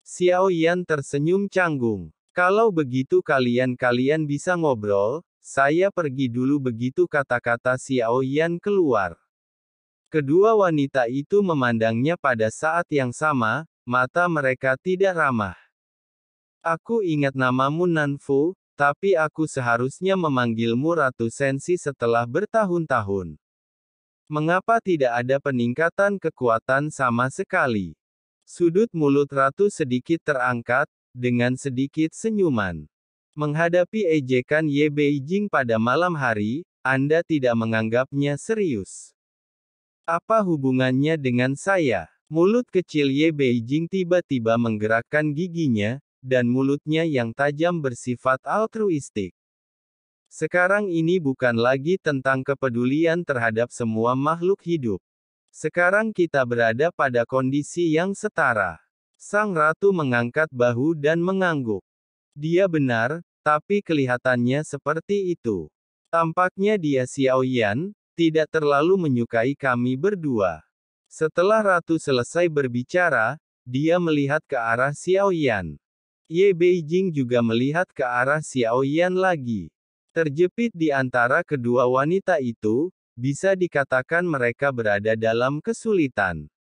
Xiao Yan tersenyum canggung. Kalau begitu kalian bisa ngobrol, saya pergi dulu begitu kata-kata Xiao Yan keluar. Kedua wanita itu memandangnya pada saat yang sama, mata mereka tidak ramah. Aku ingat namamu Nanfu, tapi aku seharusnya memanggilmu Ratu Sensi setelah bertahun-tahun. Mengapa tidak ada peningkatan kekuatan sama sekali? Sudut mulut Ratu sedikit terangkat, dengan sedikit senyuman. Menghadapi ejekan Ye Beijing pada malam hari, Anda tidak menganggapnya serius. Apa hubungannya dengan saya? Mulut kecil Ye Beijing tiba-tiba menggerakkan giginya, dan mulutnya yang tajam bersifat altruistik. Sekarang ini bukan lagi tentang kepedulian terhadap semua makhluk hidup. Sekarang kita berada pada kondisi yang setara. Sang ratu mengangkat bahu dan mengangguk. Dia benar, tapi kelihatannya seperti itu. Tampaknya dia Xiao Yan, tidak terlalu menyukai kami berdua. Setelah ratu selesai berbicara, dia melihat ke arah Xiao Yan. Ye Beijing juga melihat ke arah Xiao Yan lagi. Terjepit di antara kedua wanita itu, bisa dikatakan mereka berada dalam kesulitan.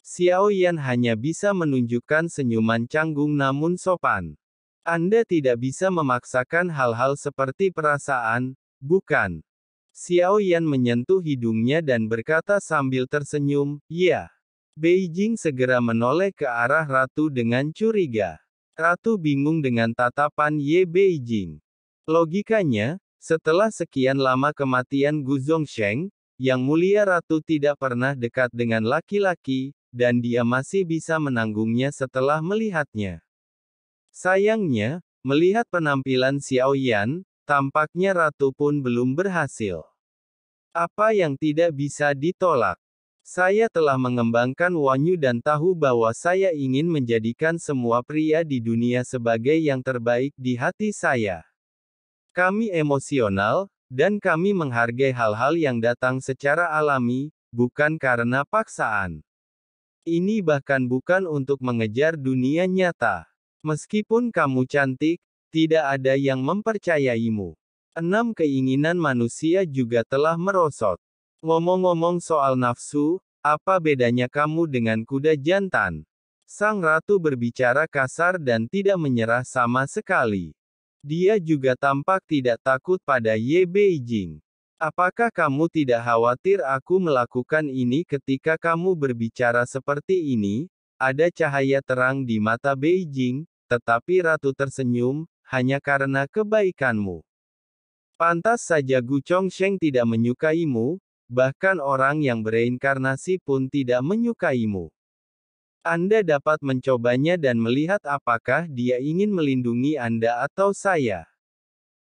Xiao Yan hanya bisa menunjukkan senyuman canggung namun sopan. Anda tidak bisa memaksakan hal-hal seperti perasaan, bukan? Xiao Yan menyentuh hidungnya dan berkata sambil tersenyum, "Ya." Beijing segera menoleh ke arah Ratu dengan curiga. Ratu bingung dengan tatapan Ye Beijing. Logikanya, setelah sekian lama kematian Gu Zongsheng, Yang Mulia Ratu tidak pernah dekat dengan laki-laki, dan dia masih bisa menanggungnya setelah melihatnya. Sayangnya, melihat penampilan Xiao Yan, tampaknya Ratu pun belum berhasil. Apa yang tidak bisa ditolak? Saya telah mengembangkan Wanyu dan tahu bahwa saya ingin menjadikan semua pria di dunia sebagai yang terbaik di hati saya. Kami emosional, dan kami menghargai hal-hal yang datang secara alami, bukan karena paksaan. Ini bahkan bukan untuk mengejar dunia nyata. Meskipun kamu cantik, tidak ada yang mempercayaimu. 6 keinginan manusia juga telah merosot. Ngomong-ngomong soal nafsu, apa bedanya kamu dengan kuda jantan? Sang ratu berbicara kasar dan tidak menyerah sama sekali. Dia juga tampak tidak takut pada Ye Beijing. Apakah kamu tidak khawatir aku melakukan ini ketika kamu berbicara seperti ini? Ada cahaya terang di mata Beijing, tetapi ratu tersenyum, hanya karena kebaikanmu. Pantas saja Gu Chongsheng tidak menyukaimu, bahkan orang yang bereinkarnasi pun tidak menyukaimu. Anda dapat mencobanya dan melihat apakah dia ingin melindungi Anda atau saya.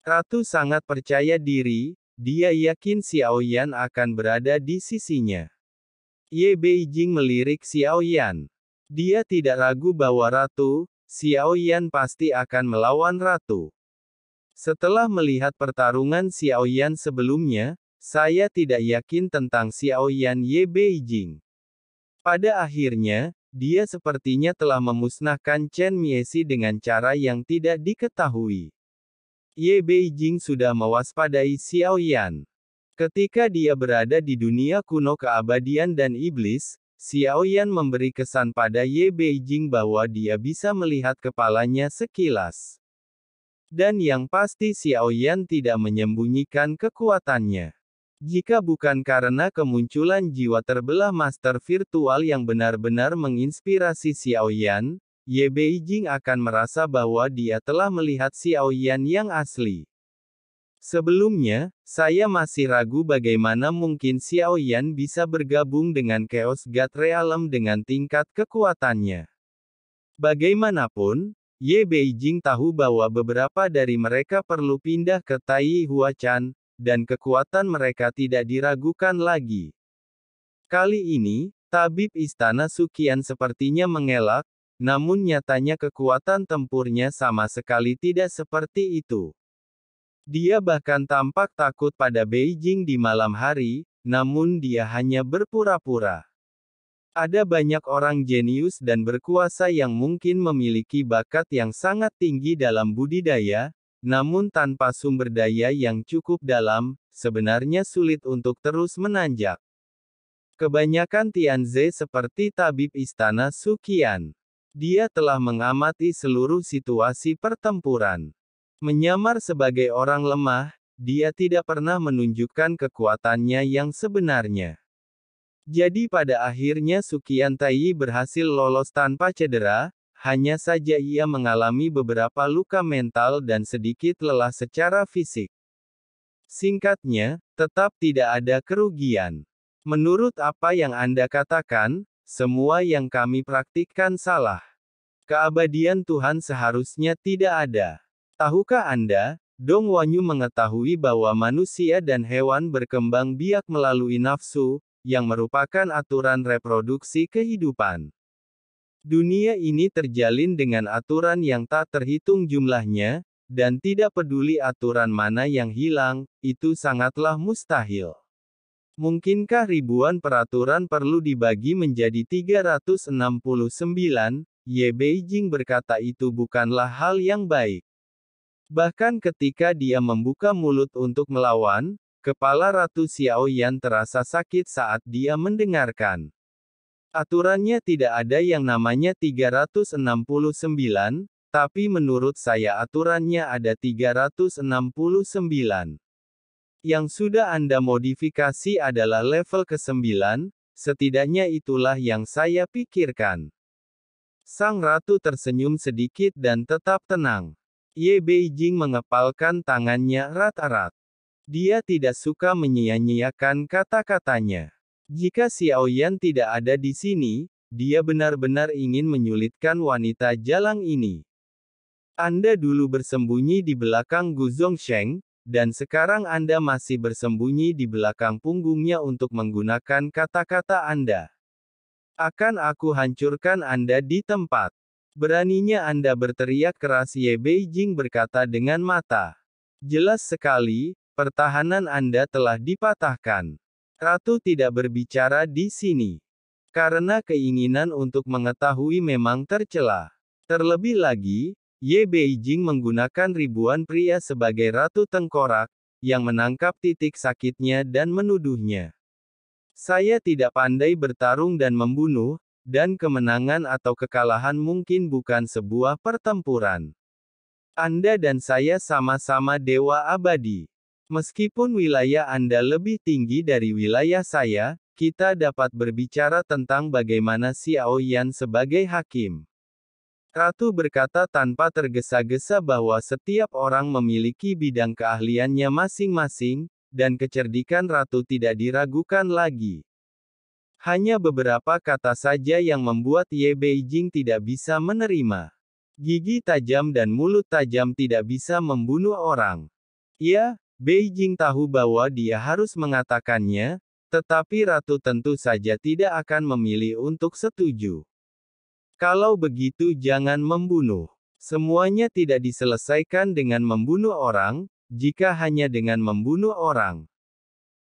Ratu sangat percaya diri, dia yakin Xiao Yan akan berada di sisinya. Ye Beijing melirik Xiao Yan. Dia tidak ragu bahwa Xiao Yan pasti akan melawan Ratu. Setelah melihat pertarungan Xiao Yan sebelumnya, saya tidak yakin tentang Xiao Yan Ye Beijing. Pada akhirnya, dia sepertinya telah memusnahkan Chen Miesi dengan cara yang tidak diketahui. Ye Beijing sudah mewaspadai Xiao Yan. Ketika dia berada di dunia kuno keabadian dan iblis, Xiao Yan memberi kesan pada Ye Beijing bahwa dia bisa melihat kepalanya sekilas. Dan yang pasti Xiao Yan tidak menyembunyikan kekuatannya. Jika bukan karena kemunculan jiwa terbelah master virtual yang benar-benar menginspirasi Xiao Yan, Ye Beijing akan merasa bahwa dia telah melihat Xiao Yan yang asli. Sebelumnya, saya masih ragu bagaimana mungkin Xiao Yan bisa bergabung dengan Chaos God Realm dengan tingkat kekuatannya. Bagaimanapun, Ye Beijing tahu bahwa beberapa dari mereka perlu pindah ke Tai Huachan, dan kekuatan mereka tidak diragukan lagi. Kali ini, tabib istana Suqian sepertinya mengelak, namun nyatanya kekuatan tempurnya sama sekali tidak seperti itu. Dia bahkan tampak takut pada Beijing di malam hari, namun dia hanya berpura-pura. Ada banyak orang jenius dan berkuasa yang mungkin memiliki bakat yang sangat tinggi dalam budidaya, namun tanpa sumber daya yang cukup dalam, sebenarnya sulit untuk terus menanjak. Kebanyakan Tianze seperti tabib istana Su Qian. Dia telah mengamati seluruh situasi pertempuran. Menyamar sebagai orang lemah, dia tidak pernah menunjukkan kekuatannya yang sebenarnya. Jadi pada akhirnya Su Qian Taiyi berhasil lolos tanpa cedera, hanya saja ia mengalami beberapa luka mental dan sedikit lelah secara fisik. Singkatnya, tetap tidak ada kerugian. Menurut apa yang Anda katakan, semua yang kami praktikkan salah. Keabadian Tuhan seharusnya tidak ada. Tahukah Anda, Dong Wanyu mengetahui bahwa manusia dan hewan berkembang biak melalui nafsu, yang merupakan aturan reproduksi kehidupan. Dunia ini terjalin dengan aturan yang tak terhitung jumlahnya, dan tidak peduli aturan mana yang hilang, itu sangatlah mustahil. Mungkinkah ribuan peraturan perlu dibagi menjadi 369? Ye Beijing berkata itu bukanlah hal yang baik. Bahkan ketika dia membuka mulut untuk melawan, kepala Ratu Xiaoyan terasa sakit saat dia mendengarkan. Aturannya tidak ada yang namanya 369, tapi menurut saya aturannya ada 369. Yang sudah Anda modifikasi adalah level ke-9, setidaknya itulah yang saya pikirkan. Sang Ratu tersenyum sedikit dan tetap tenang. Ye Beijing mengepalkan tangannya erat-erat. Dia tidak suka menyia-nyiakan kata-katanya. Jika Xiaoyan tidak ada di sini, dia benar-benar ingin menyulitkan wanita jalang ini. Anda dulu bersembunyi di belakang Gu Zongsheng, dan sekarang Anda masih bersembunyi di belakang punggungnya untuk menggunakan kata-kata Anda. Akan aku hancurkan Anda di tempat. Beraninya Anda berteriak keras, Ye Beijing berkata dengan mata. Jelas sekali, pertahanan Anda telah dipatahkan. Ratu tidak berbicara di sini. Karena keinginan untuk mengetahui memang tercela. Terlebih lagi, Ye Beijing menggunakan ribuan pria sebagai Ratu Tengkorak, yang menangkap titik sakitnya dan menuduhnya. Saya tidak pandai bertarung dan membunuh, dan kemenangan atau kekalahan mungkin bukan sebuah pertempuran. Anda dan saya sama-sama dewa abadi. Meskipun wilayah Anda lebih tinggi dari wilayah saya, kita dapat berbicara tentang bagaimana Xiaoyan sebagai hakim. Ratu berkata tanpa tergesa-gesa bahwa setiap orang memiliki bidang keahliannya masing-masing, dan kecerdikan Ratu tidak diragukan lagi. Hanya beberapa kata saja yang membuat Ye Beijing tidak bisa menerima. Gigi tajam dan mulut tajam tidak bisa membunuh orang. Ya, Beijing tahu bahwa dia harus mengatakannya, tetapi Ratu tentu saja tidak akan memilih untuk setuju. Kalau begitu jangan membunuh. Semuanya tidak diselesaikan dengan membunuh orang, jika hanya dengan membunuh orang.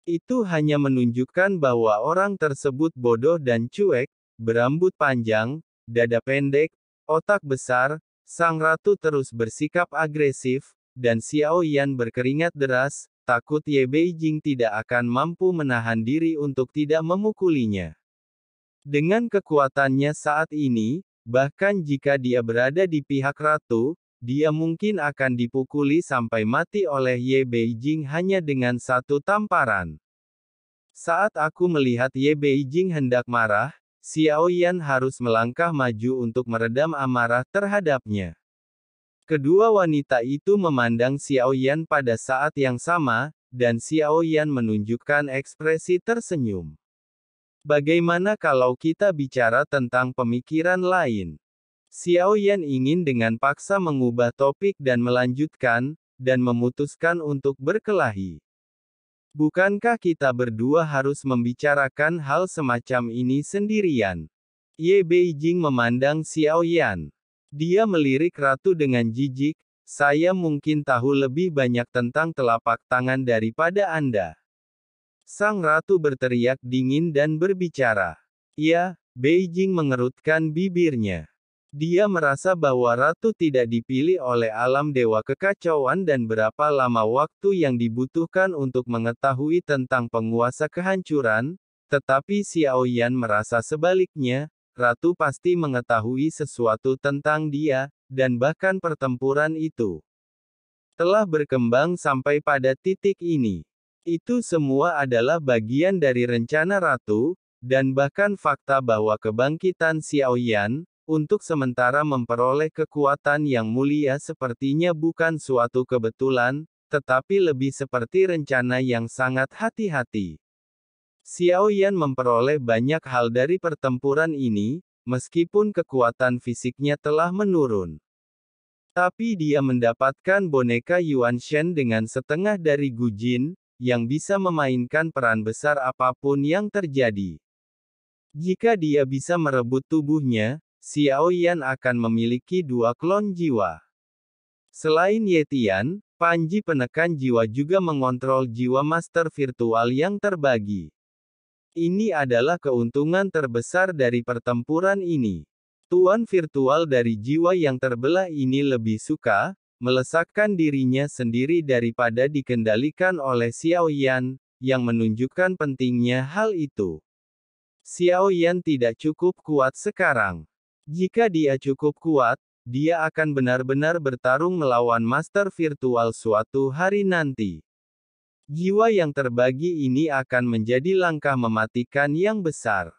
Itu hanya menunjukkan bahwa orang tersebut bodoh dan cuek, berambut panjang, dada pendek, otak besar. Sang Ratu terus bersikap agresif, dan Xiaoyan berkeringat deras, takut Ye Beijing tidak akan mampu menahan diri untuk tidak memukulinya. Dengan kekuatannya saat ini, bahkan jika dia berada di pihak Ratu, dia mungkin akan dipukuli sampai mati oleh Ye Beijing hanya dengan satu tamparan. Saat aku melihat Ye Beijing hendak marah, Xiaoyan harus melangkah maju untuk meredam amarah terhadapnya. Kedua wanita itu memandang Xiaoyan pada saat yang sama, dan Xiaoyan menunjukkan ekspresi tersenyum. Bagaimana kalau kita bicara tentang pemikiran lain? Xiaoyan ingin dengan paksa mengubah topik dan melanjutkan, dan memutuskan untuk berkelahi. Bukankah kita berdua harus membicarakan hal semacam ini sendirian? Ye Beijing memandang Xiaoyan. Dia melirik Ratu dengan jijik, saya mungkin tahu lebih banyak tentang telapak tangan daripada Anda. Sang Ratu berteriak dingin dan berbicara. Ya, Beijing mengerutkan bibirnya. Dia merasa bahwa ratu tidak dipilih oleh alam dewa kekacauan dan berapa lama waktu yang dibutuhkan untuk mengetahui tentang penguasa kehancuran, tetapi Xiao Yan merasa sebaliknya, ratu pasti mengetahui sesuatu tentang dia, dan bahkan pertempuran itu telah berkembang sampai pada titik ini. Itu semua adalah bagian dari rencana ratu, dan bahkan fakta bahwa kebangkitan Xiao Yan, untuk sementara memperoleh kekuatan yang mulia sepertinya bukan suatu kebetulan, tetapi lebih seperti rencana yang sangat hati-hati. Xiao Yan memperoleh banyak hal dari pertempuran ini, meskipun kekuatan fisiknya telah menurun. Tapi dia mendapatkan boneka Yuan Shen dengan setengah dari Gu Jin, yang bisa memainkan peran besar apapun yang terjadi. Jika dia bisa merebut tubuhnya, Xiao Yan akan memiliki 2 klon jiwa. Selain Yetian, Panji penekan jiwa juga mengontrol jiwa master virtual yang terbagi. Ini adalah keuntungan terbesar dari pertempuran ini. Tuan virtual dari jiwa yang terbelah ini lebih suka melesakkan dirinya sendiri daripada dikendalikan oleh Xiao Yan, yang menunjukkan pentingnya hal itu. Xiao Yan tidak cukup kuat sekarang. Jika dia cukup kuat, dia akan benar-benar bertarung melawan master virtual suatu hari nanti. Jiwa yang terbagi ini akan menjadi langkah mematikan yang besar.